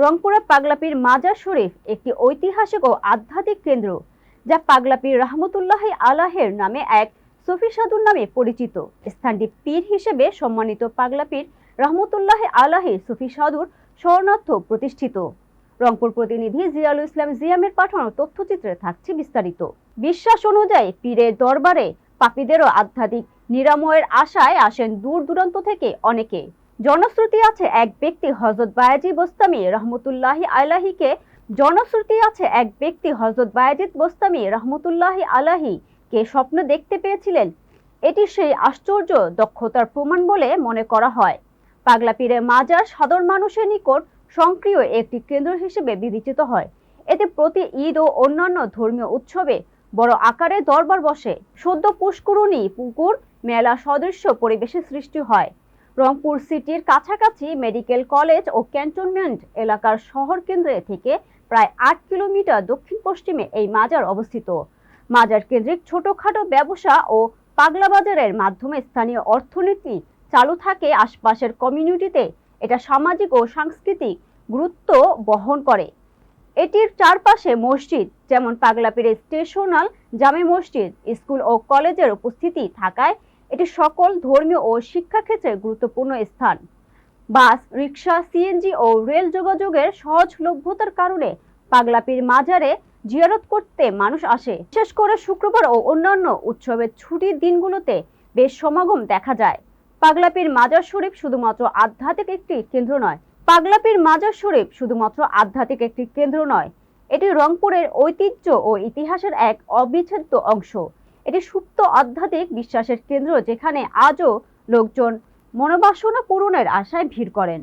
রংপুরের পাগলাপীর মাজার শরীফ একটি ঐতিহাসিক ও আধ্যাত্মিক কেন্দ্র, যা পাগলাপীর রহমতুল্লাহ আলাহের নামে এক সুফি সাধুর নামে পরিচিত। স্থানটি পীর হিসেবে সম্মানিত পাগলাপীর রহমতুল্লাহ আলাহি সুফি সাধুর স্মরণার্থ প্রতিষ্ঠিত। রংপুর প্রতিনিধি জিয়াউল ইসলাম জিয়ামের পাঠানো তথ্যচিত্রে থাকছে বিস্তারিত। বিশ্বাস অনুযায়ী পীরের দরবারে পাপীদেরও আধ্যাত্মিক নিরাময়ের আশায় আসেন দূর দূরান্ত থেকে অনেকে। জনশ্রুতি আছে এক ব্যক্তি হযরত বায়েজিদ বোস্তামি রহমতুল্লাহি আলাহি কে স্বপ্ন দেখতে পেয়েছিলেন। এটি সেই আশ্চর্য দক্ষতার প্রমাণ বলে মনে করা হয়। পাগলাপীরের মাজার সাধারণ মানুষের নিকট সক্রিয় একটি কেন্দ্র হিসেবে বিবেচিত হয়। এতে প্রতি ঈদ ও অন্যান্য ধর্মীয় উৎসবে বড় আকারে দরবার বসে। সদ্য পুষ্করণী পুকুর মেলা সদৃশ্য পরিবেশের সৃষ্টি হয়। রংপুর সিটির কাছাকাছি মেডিকেল কলেজ ও ক্যান্টনমেন্ট এলাকার শহর কেন্দ্রে থেকে প্রায় 8 কিলোমিটার দক্ষিণ পশ্চিমে এই মাজার অবস্থিত। মাজার কেন্দ্রিক ছোটখাটো ব্যবসা ও পাগলা বাজারের মাধ্যমে স্থানীয় অর্থনীতি চালু থাকে। আশপাশের কমিউনিটিতে এটা সামাজিক ও সাংস্কৃতিক গুরুত্ব বহন করে। এটির চারপাশে মসজিদ, যেমন পাগলাপীরের স্টেশনাল জামে মসজিদ, স্কুল ও কলেজের উপস্থিতি থাকায় এটি সকল ধর্মীয় ও শিক্ষা ক্ষেত্রে গুরুত্বপূর্ণ স্থান। বাস, রিক্সা, সিএনজি ও রেল যোগাযোগের সহজলভ্যতার কারণে পাগলাপীর মাজারে জিয়ারত করতে মানুষ আসে। বিশেষ করে শুক্রবার ও অন্যান্য উৎসবের ছুটির দিনগুলোতে বেশ সমাগম দেখা যায়। পাগলাপীর মাজার শরীফ শুধুমাত্র আধ্যাত্মিক একটি কেন্দ্র নয়, এটি রংপুরের ঐতিহ্য ও ইতিহাসের এক অবিচ্ছেদ্য অংশ। এটি সুপ্ত আধ্যাত্মিক বিশ্বাসের কেন্দ্র, যেখানে আজও লোকজন মনোবাসনা পূরণের আশায় ভিড় করেন।